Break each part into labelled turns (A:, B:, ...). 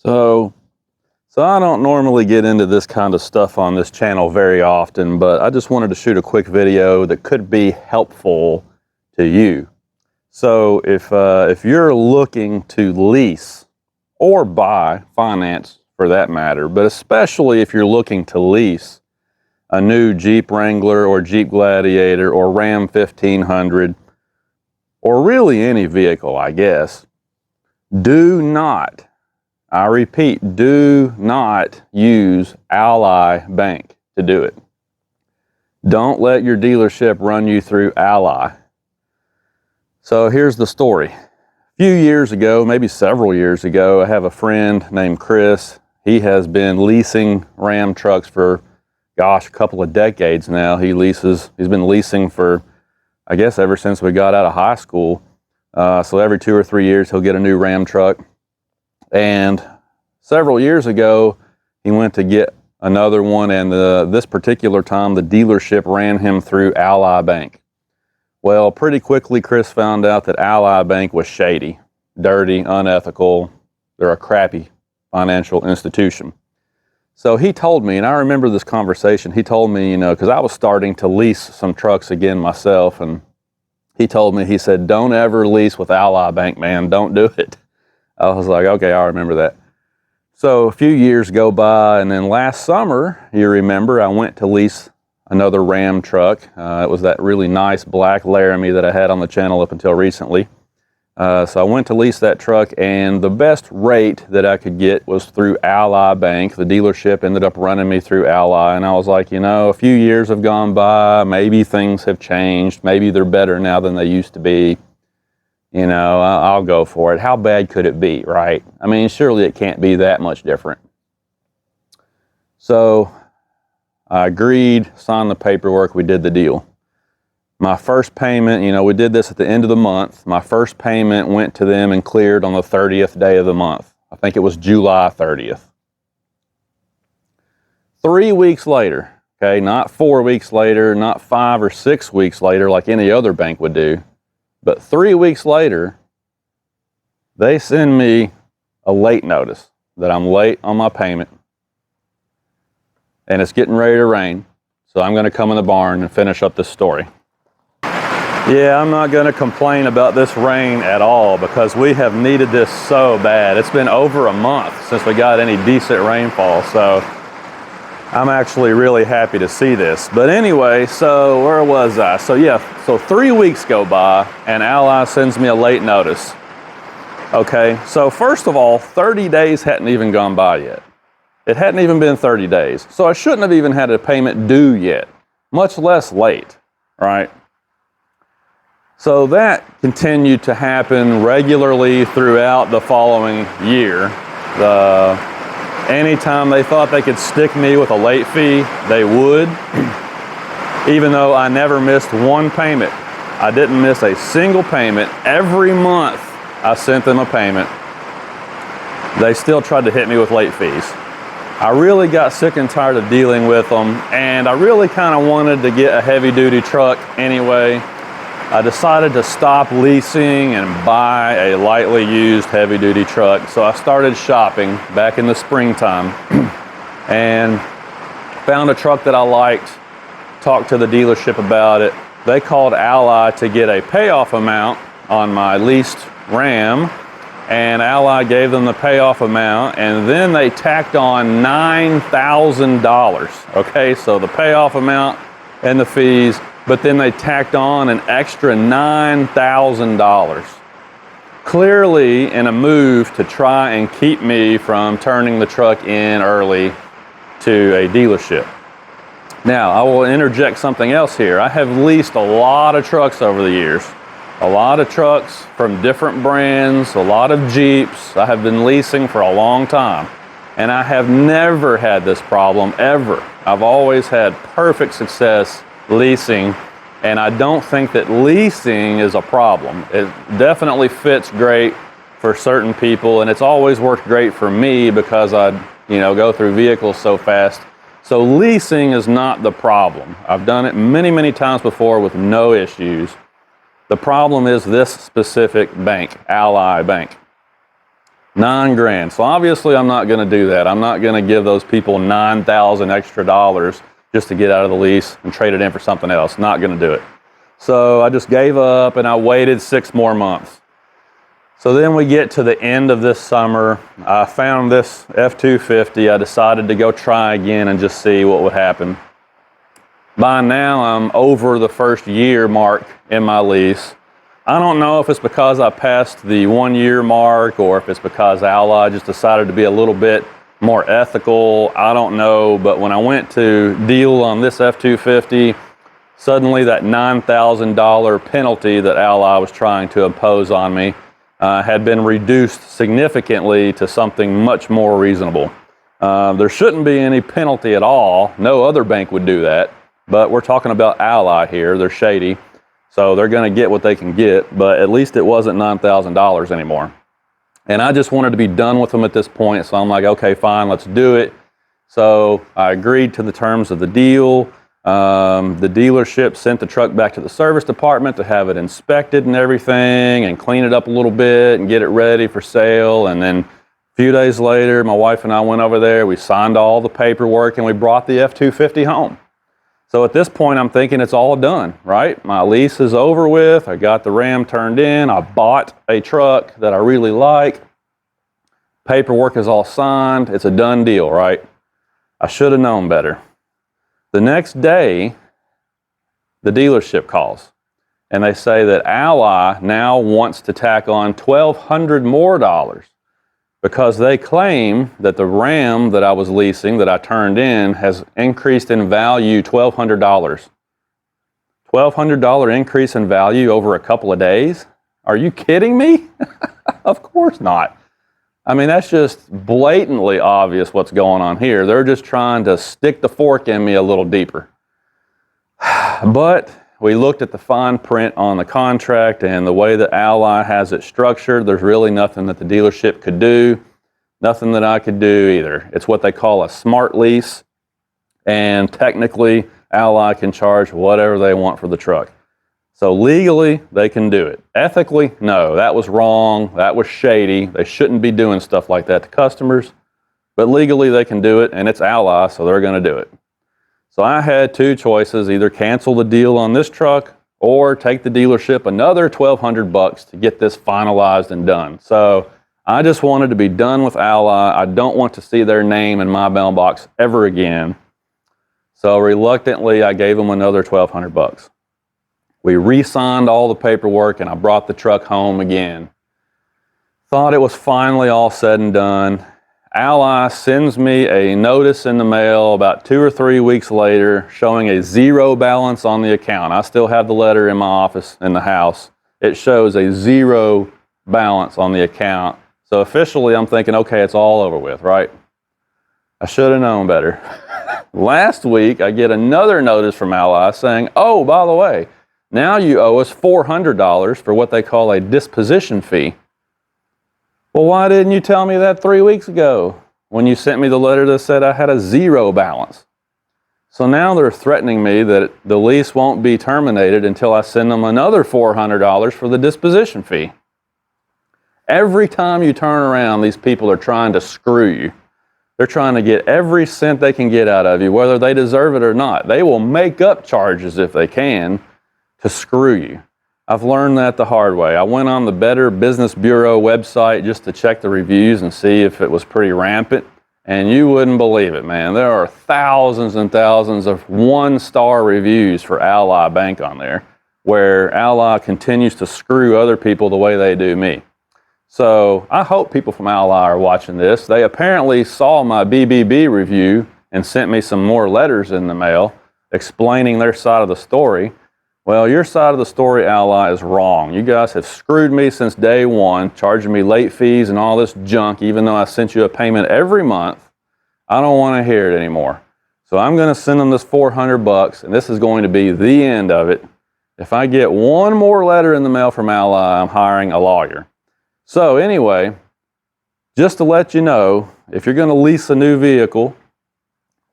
A: So I don't normally get into this kind of stuff on this channel very often, but I just wanted to shoot a quick video that could be helpful to you. So if you're looking to lease or buy, finance for that matter, but especially if you're looking to lease a new Jeep Wrangler or Jeep Gladiator or Ram 1500, or really any vehicle, I guess, do not, I repeat, do not use Ally Bank to do it. Don't let your dealership run you through Ally. So here's the story. A few years ago, maybe several years ago, I have a friend named Chris. He has been leasing Ram trucks for, gosh, a couple of decades now. He's been leasing for, I guess, ever since we got out of high school. So every 2 or 3 years, he'll get a new Ram truck. And several years ago, he went to get another one, and this particular time, the dealership ran him through Ally Bank. Well, pretty quickly, Chris found out that Ally Bank was shady, dirty, unethical. They're a crappy financial institution. So he told me, and I remember this conversation, he told me, because I was starting to lease some trucks again myself, and he told me, he said, don't ever lease with Ally Bank, man, don't do it. I was like, okay, I remember that. So a few years go by, and then last summer, you remember, I went to lease another Ram truck. It was that really nice black Laramie that I had on the channel up until recently. So I went to lease that truck, and the best rate that I could get was through Ally Bank. The dealership ended up running me through Ally, and I was like, a few years have gone by, maybe things have changed, maybe they're better now than they used to be. I'll go for it. How bad could it be, right? I mean, surely it can't be that much different. So I agreed, signed the paperwork, we did the deal. My first payment, we did this at the end of the month. My first payment went to them and cleared on the 30th day of the month. I think it was July 30th. 3 weeks later, okay, not 4 weeks later, not 5 or 6 weeks later like any other bank would do, but 3 weeks later, they send me a late notice that I'm late on my payment and it's getting ready to rain. So I'm going to come in the barn and finish up this story. Yeah, I'm not going to complain about this rain at all because we have needed this so bad. It's been over a month since we got any decent rainfall, so I'm actually really happy to see this. But anyway, so where was I? So 3 weeks go by and Ally sends me a late notice. Okay, so first of all, 30 days hadn't even gone by yet. It hadn't even been 30 days. So I shouldn't have even had a payment due yet, much less late, right? So that continued to happen regularly throughout the following year. Anytime they thought they could stick me with a late fee, they would. Even though I never missed one payment. I didn't miss a single payment. Every month I sent them a payment. They still tried to hit me with late fees. I really got sick and tired of dealing with them, and I really kind of wanted to get a heavy-duty truck anyway. I decided to stop leasing and buy a lightly used heavy-duty truck. So I started shopping back in the springtime and found a truck that I liked, talked to the dealership about it. They called Ally to get a payoff amount on my leased Ram, and Ally gave them the payoff amount, and then they tacked on $9,000. Okay, so the payoff amount and the fees, but then they tacked on an extra $9,000. Clearly in a move to try and keep me from turning the truck in early to a dealership. Now, I will interject something else here. I have leased a lot of trucks over the years. A lot of trucks from different brands, a lot of Jeeps. I have been leasing for a long time. And I have never had this problem, ever. I've always had perfect success leasing, and I don't think that leasing is a problem. It definitely fits great for certain people, and it's always worked great for me because I, go through vehicles so fast. So leasing is not the problem. I've done it many, many times before with no issues. The problem is this specific bank, Ally Bank. $9,000. So obviously I'm not going to do that. I'm not going to give those people $9,000 extra just to get out of the lease and trade it in for something else. Not going to do it. So I just gave up and I waited 6 more months. So then we get to the end of this summer. I found this F-250. I decided to go try again and just see what would happen. By now, I'm over the first year mark in my lease. I don't know if it's because I passed the 1 year mark or if it's because Ally just decided to be a little bit more ethical. I don't know, but when I went to deal on this F-250, suddenly that $9,000 penalty that Ally was trying to impose on me had been reduced significantly to something much more reasonable. There shouldn't be any penalty at all. No other bank would do that, but we're talking about Ally here. They're shady, so they're going to get what they can get, but at least it wasn't $9,000 anymore. And I just wanted to be done with them at this point, so I'm like, okay, fine, let's do it. So I agreed to the terms of the deal. The dealership sent the truck back to the service department to have it inspected and everything and clean it up a little bit and get it ready for sale. And then a few days later, my wife and I went over there, we signed all the paperwork, and we brought the F-250 home. So at this point, I'm thinking it's all done, right? My lease is over with. I got the Ram turned in. I bought a truck that I really like. Paperwork is all signed. It's a done deal, right? I should have known better. The next day, the dealership calls, and they say that Ally now wants to tack on $1,200 more because they claim that the Ram that I was leasing, that I turned in, has increased in value $1,200. $1,200 increase in value over a couple of days? Are you kidding me? Of course not. I mean, that's just blatantly obvious what's going on here. They're just trying to stick the fork in me a little deeper. But we looked at the fine print on the contract, and the way that Ally has it structured, there's really nothing that the dealership could do, nothing that I could do either. It's what they call a smart lease, and technically Ally can charge whatever they want for the truck. So legally, they can do it. Ethically, no, that was wrong, that was shady. They shouldn't be doing stuff like that to customers. But legally, they can do it, and it's Ally, so they're going to do it. So I had two choices: either cancel the deal on this truck or take the dealership another $1,200 to get this finalized and done. So I just wanted to be done with Ally. I don't want to see their name in my mailbox ever again. So reluctantly, I gave them another $1,200. We re-signed all the paperwork, and I brought the truck home again. Thought it was finally all said and done. Ally sends me a notice in the mail about 2 or 3 weeks later showing a zero balance on the account. I still have the letter in my office in the house. It shows a zero balance on the account. So officially, I'm thinking, okay, it's all over with, right? I should have known better. Last week, I get another notice from Ally saying, oh, by the way, now you owe us $400 for what they call a disposition fee. Well, why didn't you tell me that 3 weeks ago when you sent me the letter that said I had a zero balance? So now they're threatening me that the lease won't be terminated until I send them another $400 for the disposition fee. Every time you turn around, these people are trying to screw you. They're trying to get every cent they can get out of you, whether they deserve it or not. They will make up charges if they can to screw you. I've learned that the hard way. I went on the Better Business Bureau website just to check the reviews and see if it was pretty rampant, and you wouldn't believe it, man. There are thousands and thousands of one-star reviews for Ally Bank on there, where Ally continues to screw other people the way they do me. So I hope people from Ally are watching this. They apparently saw my BBB review and sent me some more letters in the mail explaining their side of the story. Well, your side of the story, Ally, is wrong. You guys have screwed me since day one, charging me late fees and all this junk, even though I sent you a payment every month. I don't want to hear it anymore. So I'm going to send them this $400, and this is going to be the end of it. If I get one more letter in the mail from Ally, I'm hiring a lawyer. So anyway, just to let you know, if you're going to lease a new vehicle,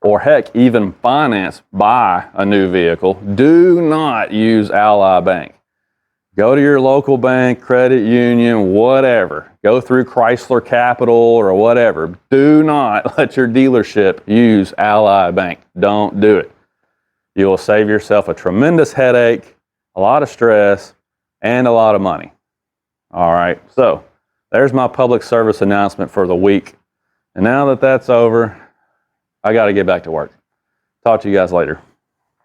A: or heck, even buy a new vehicle, do not use Ally Bank. Go to your local bank, credit union, whatever. Go through Chrysler Capital or whatever. Do not let your dealership use Ally Bank. Don't do it. You will save yourself a tremendous headache, a lot of stress, and a lot of money. All right, so there's my public service announcement for the week. And now that that's over, I got to get back to work. Talk to you guys later.